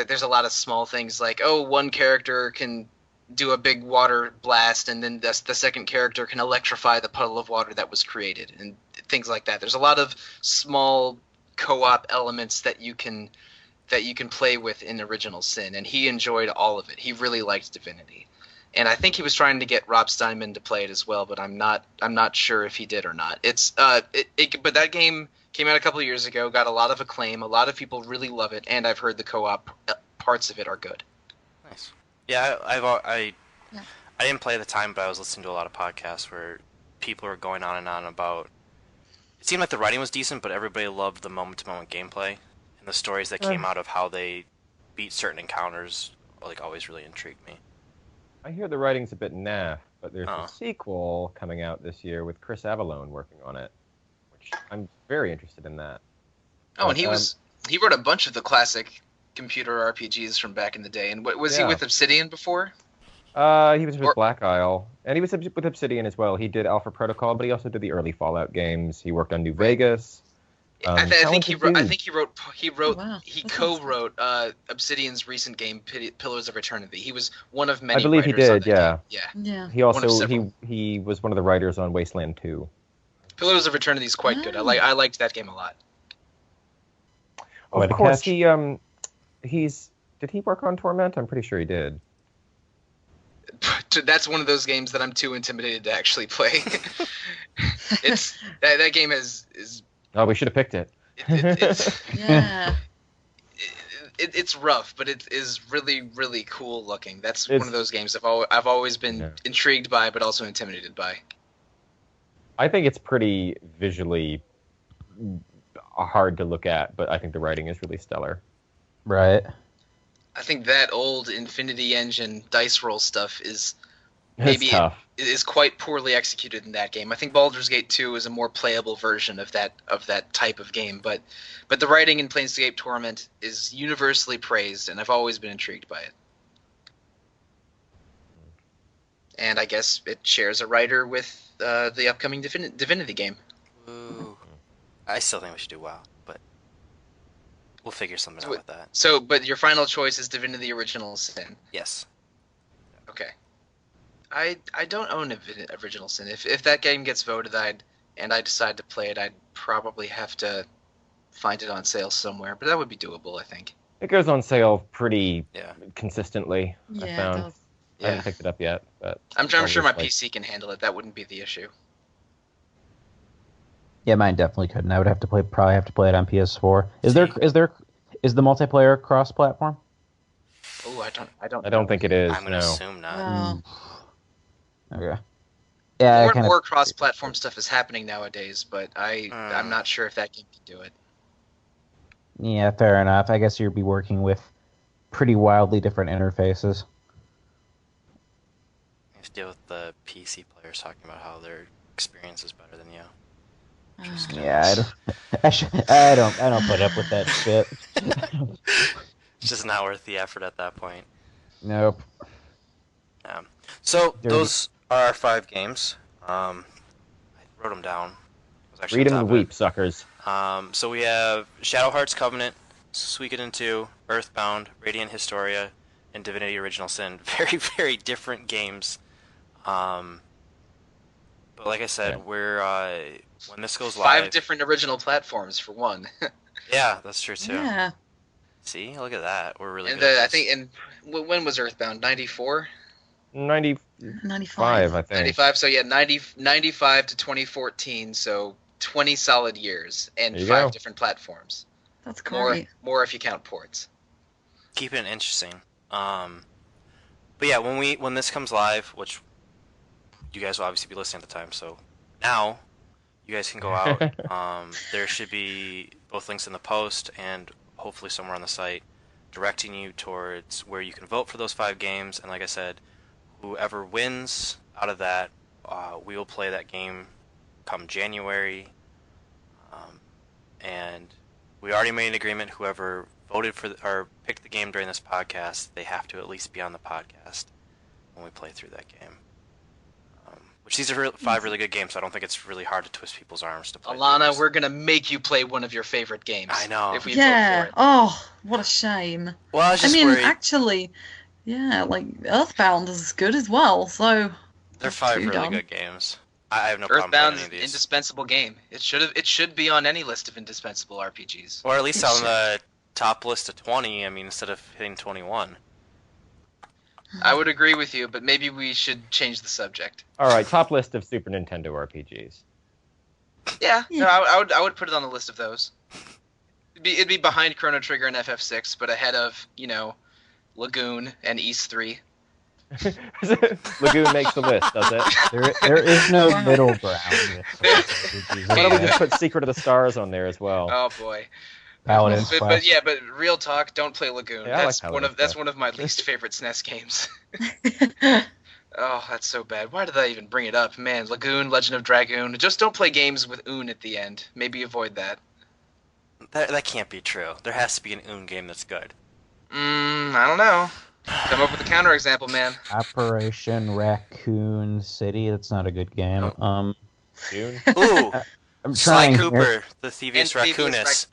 there's a lot of small things like, one character can do a big water blast, and then the second character can electrify the puddle of water that was created, and things like that. There's a lot of small co-op elements that you can play with in Original Sin, and he enjoyed all of it. He really liked Divinity, and I think he was trying to get Rob Steinman to play it as well, but I'm not sure if he did or not. But that game Came out a couple of years ago, got a lot of acclaim. A lot of people really love it, and I've heard the co-op parts of it are good. Nice. Yeah, I didn't play at the time, but I was listening to a lot of podcasts where people were going on and on about. It seemed like the writing was decent, but everybody loved the moment-to-moment gameplay and the stories that came out of how they beat certain encounters. Like, always really intrigued me. I hear the writing's a bit naff, but there's a sequel coming out this year with Chris Avellone working on it, which I'm very interested in that. Oh, and he wrote a bunch of the classic computer RPGs from back in the day. And was he with Obsidian before? He was with Black Isle, and he was with Obsidian as well. He did Alpha Protocol, but he also did the early Fallout games. He worked on New Vegas. I think he co-wrote Obsidian's recent game, Pillars of Eternity. He was one of many. I believe he did. Yeah. Yeah. He also he was one of the writers on Wasteland 2. Pillars of Eternity is quite good. I liked that game a lot. Of course, did he work on Torment? I'm pretty sure he did. That's one of those games that I'm too intimidated to actually play. It's that game is. Oh, we should have picked it. It's rough, but it is really, really cool looking. That's one of those games I've always been intrigued by, but also intimidated by. I think it's pretty visually hard to look at, but I think the writing is really stellar. Right. I think that old Infinity Engine dice roll stuff is quite poorly executed in that game. I think Baldur's Gate 2 is a more playable version of that type of game, but the writing in Planescape Torment is universally praised, and I've always been intrigued by it. And I guess it shares a writer with the upcoming Divinity game. Ooh. I still think we should do WoW, but we'll figure something out with that. So, but your final choice is Divinity Original Sin. Yes. Okay. I don't own Original Sin. If that game gets voted, and I decide to play it, I'd probably have to find it on sale somewhere. But that would be doable, I think. It goes on sale pretty consistently. Yeah, I found. it does. I haven't picked it up yet, but I'm sure my PC can handle it. That wouldn't be the issue. Yeah, mine definitely couldn't. I would probably have to play it on PS4. Is the multiplayer cross-platform? Oh, I don't think it is. I'm gonna assume not. Okay. Yeah, more cross-platform stuff is happening nowadays, but I'm not sure if that game can do it. Yeah, fair enough. I guess you'd be working with pretty wildly different interfaces. You have to deal with the PC players talking about how their experience is better than you. Yeah, I don't put up with that shit. It's just not worth the effort at that point. Nope. So those are our 5 games. I wrote them down. Read them and weep, suckers. So we have Shadow Hearts Covenant, Suikoden 2, Earthbound, Radiant Historia, and Divinity Original Sin. Very, very different games. But like I said, we're when this goes live, 5 different original platforms for one. Yeah, that's true too. Yeah. See, look at that. We're really. And good at I think, and when was Earthbound? 94. 95, I think. 95. So yeah, 95 to 2014. So 20 solid years and 5 different platforms. That's great. More if you count ports. Keep it interesting. But yeah, when this comes live, which you guys will obviously be listening at the time, so now you guys can go out. There should be both links in the post and hopefully somewhere on the site directing you towards where you can vote for those 5 games. And like I said, whoever wins out of that, we will play that game come January. And we already made an agreement. Whoever voted for or picked the game during this podcast, they have to at least be on the podcast when we play through that game. Which these are 5 really good games, so I don't think it's really hard to twist people's arms to play. Alana, we're gonna make you play one of your favorite games. I know. If we vote for it. Oh, what a shame. Well, I was just worried. Actually, yeah, like Earthbound is good as well. So they're 5 really good games. I have no problem Earthbound playing is any an of these. indispensable game. It should be on any list of indispensable RPGs. Or at least on the top list of 20. I mean, instead of hitting 21. I would agree with you, but maybe we should change the subject. All right, top list of Super Nintendo RPGs. Yeah, no, I would put it on the list of those. It'd be behind Chrono Trigger and FF6, but ahead of, Lagoon and East 3. Lagoon makes the list, does it? There is no middle ground. Why don't we just put Secret of the Stars on there as well? Oh boy. Paladin's But real talk, don't play Lagoon. Yeah, that's one of my least favorite SNES games. Oh, that's so bad. Why did I even bring it up? Man, Lagoon, Legend of Dragoon. Just don't play games with oon at the end. Maybe avoid that. That can't be true. There has to be an oon game that's good. I don't know. Come up with a counterexample, man. Operation Raccoon City. That's not a good game. Dune? Ooh, I'm Sly trying Cooper, here. the Thievius Raccoonus.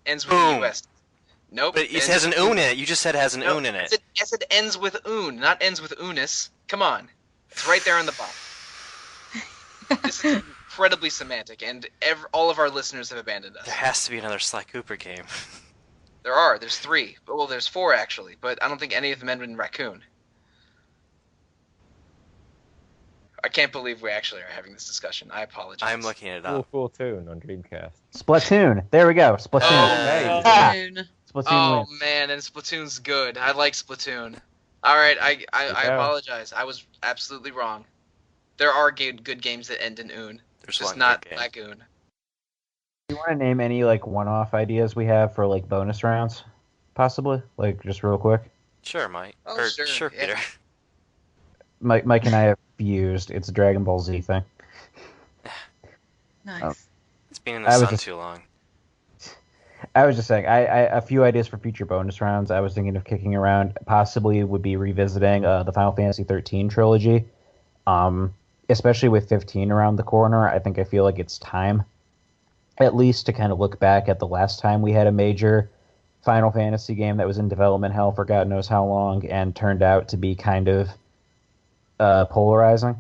Ends with Boom. a US. Nope. But it has an oon in it. You just said it has an oon in it. Yes, it ends with oon, not ends with unus. Come on. It's right there on the bottom. This is incredibly semantic, and all of our listeners have abandoned us. There has to be another Sly Cooper game. There's 3. Well, there's 4 actually, but I don't think any of them end in raccoon. I can't believe we actually are having this discussion. I apologize. I'm looking it up. Cool Tune on Dreamcast. Splatoon. There we go. Splatoon. Oh, Splatoon Oh wins. man, and Splatoon's good. I like Splatoon. All right, I apologize. I was absolutely wrong. There are good games that end in oon. There's Just one not good game. Lagoon. Do you want to name any one-off ideas we have for bonus rounds, possibly? Just real quick. Sure, Mike. Oh, or, sure, yeah. Peter. Mike and I have fused. It's a Dragon Ball Z thing. Nice. It's been in the sun too long. I was just saying, I a few ideas for future bonus rounds. I was thinking of kicking around. Possibly would be revisiting the Final Fantasy 13 trilogy, especially with 15 around the corner. I feel like it's time, at least, to kind of look back at the last time we had a major Final Fantasy game that was in development hell for God knows how long and turned out to be kind of polarizing.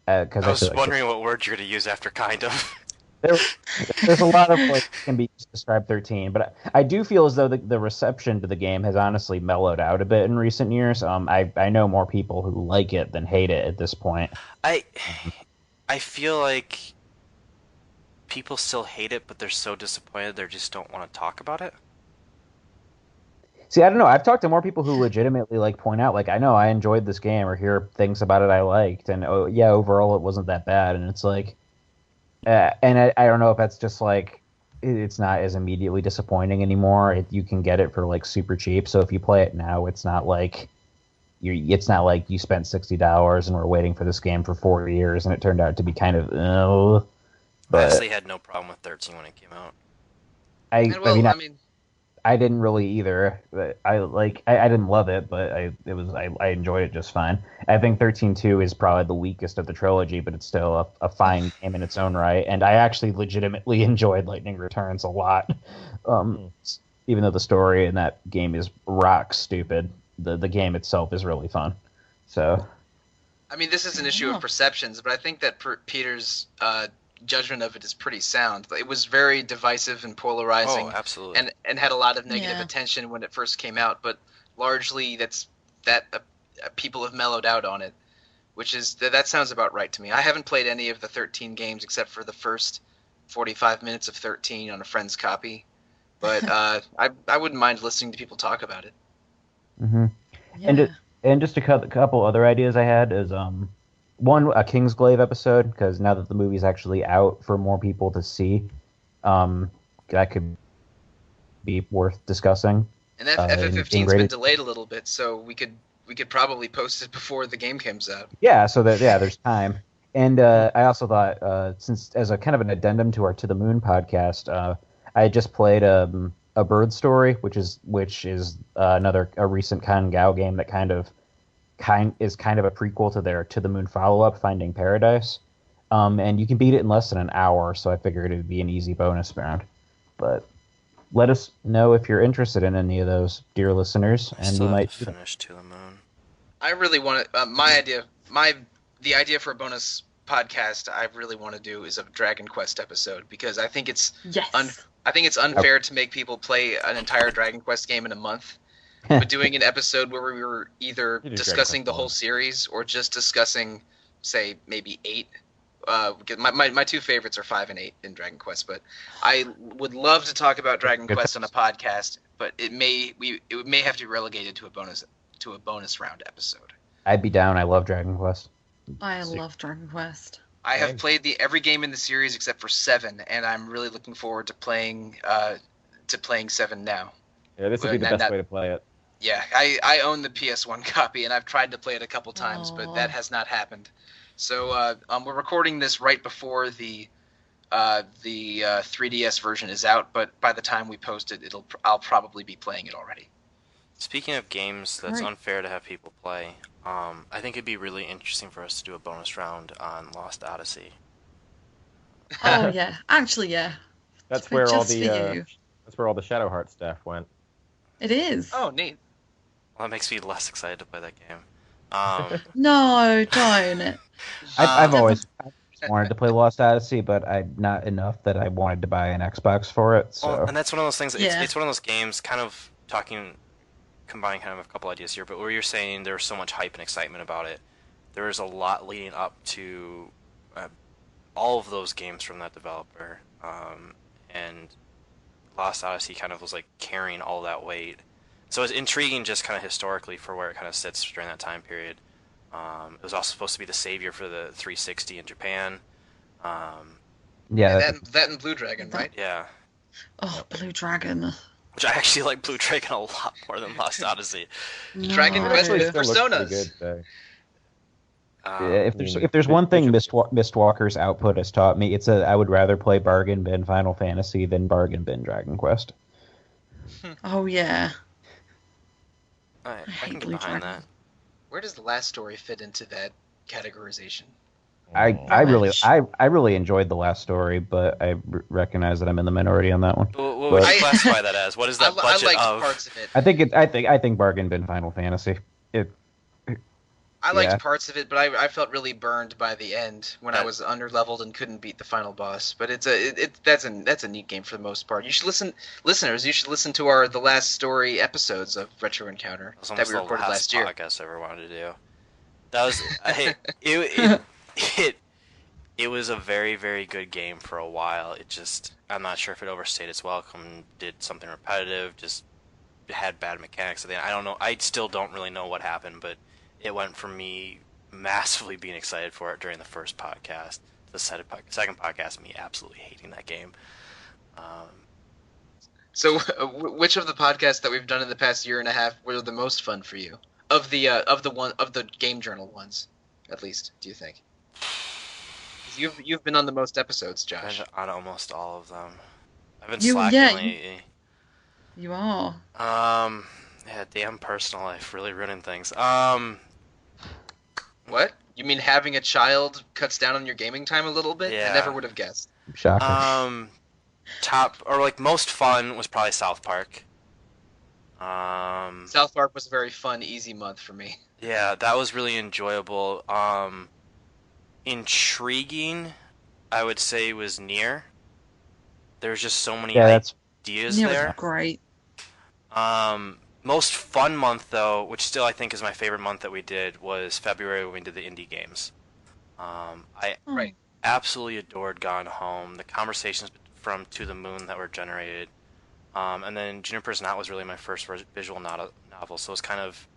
I was wondering what word you're going to use after kind of. There's a lot of can be used to describe 13, but I do feel as though the reception to the game has honestly mellowed out a bit in recent years. I know more people who like it than hate it at this point. I feel like people still hate it, but they're so disappointed they just don't want to talk about it. See, I don't know. I've talked to more people who legitimately point out, I know I enjoyed this game or hear things about it I liked, and overall it wasn't that bad. And it's and I don't know if that's just it's not as immediately disappointing anymore. You can get it for super cheap. So if you play it now, it's not it's not like you spent $60 and were waiting for this game for 4 years and it turned out to be kind of. But I honestly had no problem with 13 when it came out. I didn't really either. I didn't love it, but I enjoyed it just fine. I think 13-2 is probably the weakest of the trilogy, but it's still a fine game in its own right. And I actually legitimately enjoyed Lightning Returns a lot, even though the story in that game is rock stupid. The game itself is really fun. So, this is an issue of perceptions, but I think that Peter's judgment of it is pretty sound. It was very divisive and polarizing. Oh, absolutely. And had a lot of negative attention when it first came out, but largely people have mellowed out on it, which is that sounds about right to me. I haven't played any of the 13 games except for the first 45 minutes of 13 on a friend's copy, but I wouldn't mind listening to people talk about it. Mm-hmm. Yeah. And just a couple other ideas I had is one, a Kingsglaive episode, because now that the movie's actually out for more people to see, that could be worth discussing. And FF15's been delayed a little bit, so we could probably post it before the game comes out. Yeah, so that there's time. And I also thought, since as a kind of an addendum to our To the Moon podcast, I just played a Bird Story, which is a recent Kan Gao game that is kind of a prequel to their To the Moon follow-up, Finding Paradise. And you can beat it in less than an hour, so I figured it would be an easy bonus round. But let us know if you're interested in any of those, dear listeners, and we might finish To the Moon. I really want to. The idea for a bonus podcast I really want to do is a Dragon Quest episode, because I think it's unfair to make people play an entire Dragon Quest game in a month. But doing an episode where we were either discussing the whole series or just discussing, say, maybe 8 My two favorites are 5 and 8 in Dragon Quest, but I would love to talk about Dragon Quest on a podcast, but it may have to be relegated to a bonus round episode. I'd be down. I love Dragon Quest. I love Dragon Quest. I have played every game in the series except for 7, and I'm really looking forward to playing 7 now. Yeah, this would be the best way to play it. Yeah, I own the PS1 copy, and I've tried to play it a couple times, but that has not happened. So we're recording this right before the 3DS version is out, but by the time we post it, I'll probably be playing it already. Speaking of games that's unfair to have people play, I think it'd be really interesting for us to do a bonus round on Lost Odyssey. Oh yeah, actually yeah. That's where all the Shadowheart stuff went. It is. Oh, neat. Well, that makes me less excited to play that game. No, don't. I've always wanted to play Lost Odyssey, but I'm not enough that I wanted to buy an Xbox for it. So. Well, and that's one of those things. It's one of those games. Kind of combining kind of a couple ideas here, but where you're saying there was so much hype and excitement about it, there was a lot leading up to all of those games from that developer, and Lost Odyssey kind of was like carrying all that weight. So it's intriguing just kind of historically for where it kind of sits during that time period. It was also supposed to be the savior for the 360 in Japan. Yeah, that and Blue Dragon, right? Yeah. Oh, Blue Dragon. Which I actually like Blue Dragon a lot more than Lost Odyssey. No. Dragon Quest with Still looks Personas. pretty good, if there's one thing Mistwalker's output has taught me, it's I would rather play bargain bin Final Fantasy than bargain bin Dragon Quest. Oh yeah. I can get Blue behind Dragon. that. Where does the last story fit into that categorization? I really enjoyed the last story, but I recognize that I'm in the minority on that one. What would you classify that as? What is that budget I liked of? parts of it. I think bargain bin Final Fantasy. I liked parts of it, but I felt really burned by the end when I was underleveled and couldn't beat the final boss. But that's a neat game for the most part. You should listeners. You should listen to the last story episodes of Retro Encounter that we recorded last year. Podcast I ever wanted to do. That was it was a very, very good game for a while. I'm not sure if it overstayed its welcome, did something repetitive, just had bad mechanics at the end. I don't know. I still don't really know what happened, but it went from me massively being excited for it during the first podcast to the second podcast, me absolutely hating that game. So, which of the podcasts that we've done in the past year and a half were the most fun for you? Of the Game Journal ones, at least, do you think? 'Cause you've been on the most episodes, Josh. On almost all of them. I've been slacking lately. You are. Yeah, damn personal life, really ruining things. What? You mean having a child cuts down on your gaming time a little bit? Yeah. I never would have guessed. Shocking. Top or like most fun was probably South Park. South Park was a very fun, easy month for me. Yeah, that was really enjoyable. Intriguing, I would say, was Nier. There's just so many ideas Nier there. was great. Most fun month though, which still I think is my favorite month that we did, was February when we did the indie games. I absolutely adored Gone Home. The conversations from To the Moon that were generated. And then Juniper's Knot was really my first visual novel, so it's kind of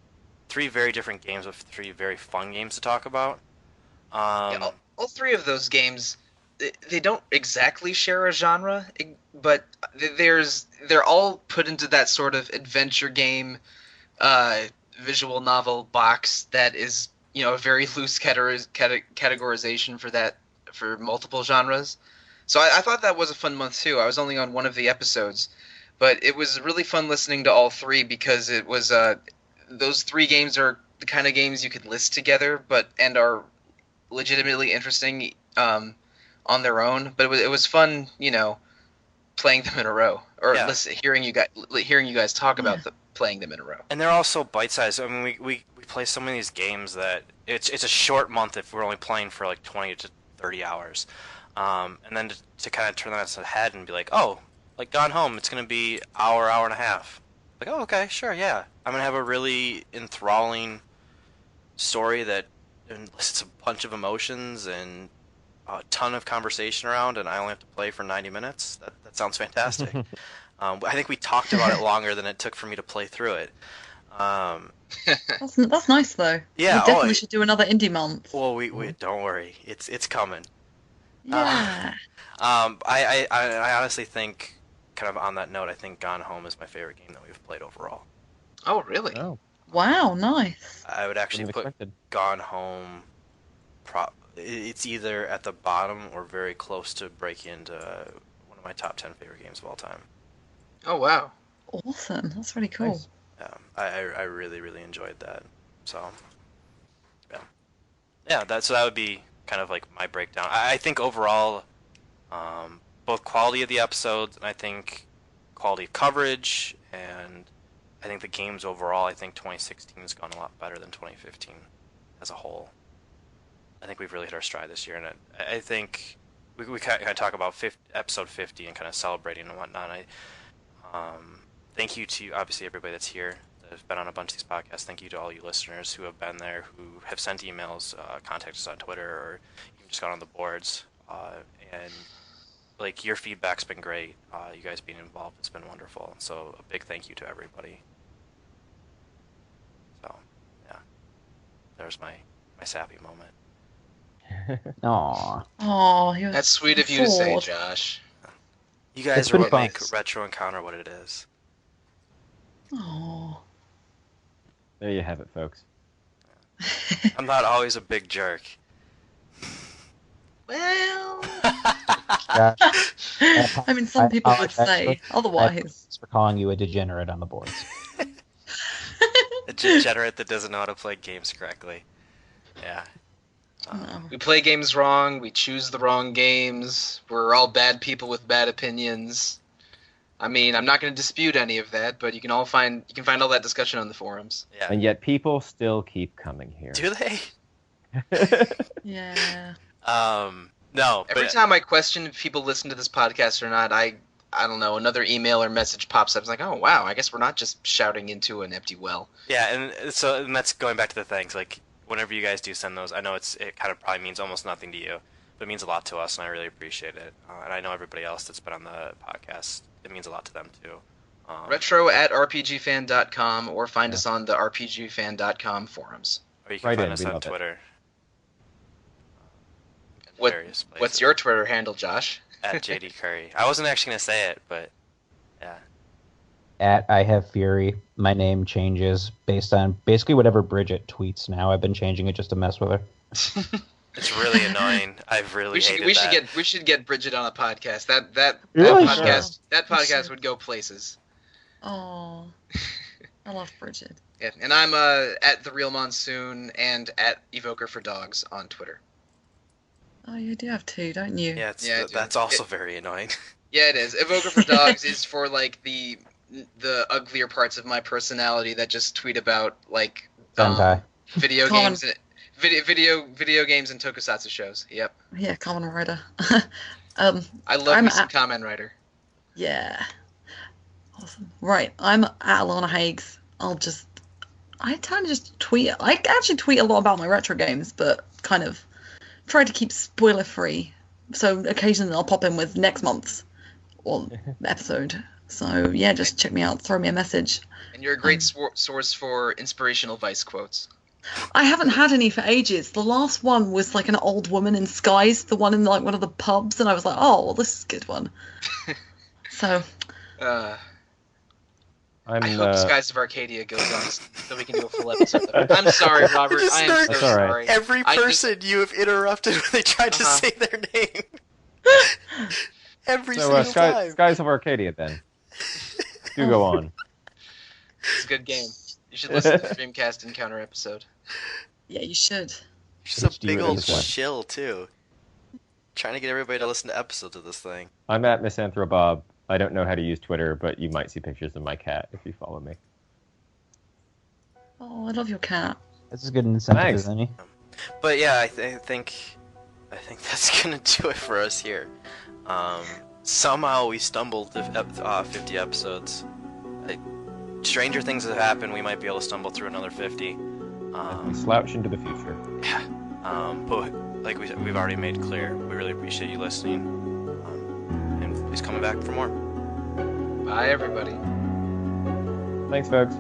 3 very different games with 3 very fun games to talk about. All 3 of those games, they don't exactly share a genre, but they're all put into that sort of adventure game, visual novel box that is, a very loose categorization for multiple genres. So I thought that was a fun month too. I was only on one of the episodes, but it was really fun listening to all 3 because it was those 3 games are the kind of games you could list together, and are legitimately interesting on their own. But it was fun, playing them in a row, or hearing you guys talk about playing them in a row. And they're also bite-sized. I mean, we play so many of these games that it's a short month if we're only playing for like 20 to 30 hours. And then to kind of turn that on its head and be like, oh, like Gone Home, it's going to be hour and a half. Like, oh, okay, sure, yeah. I'm going to have a really enthralling story that elicits a bunch of emotions and a ton of conversation around, and I only have to play for 90 minutes, that sounds fantastic. I think we talked about it longer than it took for me to play through it. That's nice though. Yeah, we definitely should do another indie month. Well, we don't worry, it's coming. Yeah. I honestly think, kind of on that note, I think Gone Home is my favorite game that we've played overall. Oh, really? Oh, Wow, nice. I would actually put Gone Home. It's either at the bottom or very close to breaking into one of my top 10 favorite games of all time. Oh, wow. Awesome. That's really cool. Nice. I really, really enjoyed that. So, yeah, that would be kind of like my breakdown. I think overall, both quality of the episodes, and I think quality of coverage, and I think the games overall, I think 2016 has gone a lot better than 2015 as a whole. I think we've really hit our stride this year, and I think we kind of talk about episode 50 and kind of celebrating and whatnot. Thank you to, obviously, everybody that's here that has been on a bunch of these podcasts. Thank you to all you listeners who have been there, who have sent emails, contacted us on Twitter, or even just got on the boards. And like, your feedback's been great. You guys being involved has been wonderful. So a big thank you to everybody. So, yeah, there's my sappy moment. Aww. Oh, That's sweet of you to say, Josh. You guys It's are been what fun. make Retro Encounter what it is. Oh. There you have it, folks. I'm not always a big jerk. Well, Yeah. I mean, some people would apologize say for- otherwise. for calling you a degenerate on the boards. A degenerate that doesn't know how to play games correctly. Yeah. No. we play games wrong. We choose the wrong games. We're all bad people with bad opinions. I mean, I'm not going to dispute any of that, but you can find all that discussion on the forums. Yeah. And yet people still keep coming here. Do they? Yeah. No. Every but, time I question if people listen to this podcast or not, I don't know, another email or message pops up. It's like, oh wow, I guess we're not just shouting into an empty well. Yeah, and that's going back to the things, like, whenever you guys do send those, I know it kind of probably means almost nothing to you, but it means a lot to us, and I really appreciate it. And I know everybody else that's been on the podcast, it means a lot to them too. Retro@rpgfan.com, or find us on the rpgfan.com forums. Or you can Right find in, us we on love it. Twitter. What's Places. your Twitter handle, Josh? At JD Curry. I wasn't actually going to say it, but yeah. At I Have Fury, my name changes based on basically whatever Bridget tweets now. I've been changing it just to mess with her. It's really annoying. I've really hated that. We should get Bridget on a podcast. That Really? podcast would go places. Oh. I love Bridget. Yeah, and I'm at The Real Monsoon and at Evoker for Dogs on Twitter. Oh, you do have two, don't you? Yeah, Yeah, I do. that's also very annoying. Yeah, it is. Evoker for Dogs is for like the uglier parts of my personality that just tweet about like Sentai. video Common. games and video games and tokusatsu shows. Yep. Yeah, Kamen Rider. I love I'm me some at- Kamen Rider. Yeah. Awesome. Right, I'm at Alana Hagues. I tend to just tweet. I actually tweet a lot about my retro games, but kind of try to keep spoiler free. So occasionally I'll pop in with next month's episode. So yeah, just check me out. Throw me a message. And you're a great source for inspirational Vice quotes. I haven't had any for ages. The last one was like an old woman in skies, the one in like one of the pubs, and I was like, oh, well, this is a good one. So I'm, I hope Skies of Arcadia goes on so we can do a full episode of it. I'm sorry, Robert. I am so That's all right. sorry. Every person you have interrupted when they tried to say their name. Every single time. Skies of Arcadia, then. Do go on. It's a good game. You should listen to the Dreamcast Encounter episode. yeah, you should. She's a HD big old this one. shill, too. Trying to get everybody to listen to episodes of this thing. I'm at Misanthrobob. I don't know how to use Twitter, but you might see pictures of my cat if you follow me. Oh, I love your cat. That's as good an incentive Nice. as any. But yeah, I think that's gonna do it for us here. Somehow we stumbled to 50 episodes. Stranger things have happened. We might be able to stumble through another 50. We slouch into the future. But like we've already made clear, we really appreciate you listening, and please come back for more. Bye, everybody. Thanks, folks.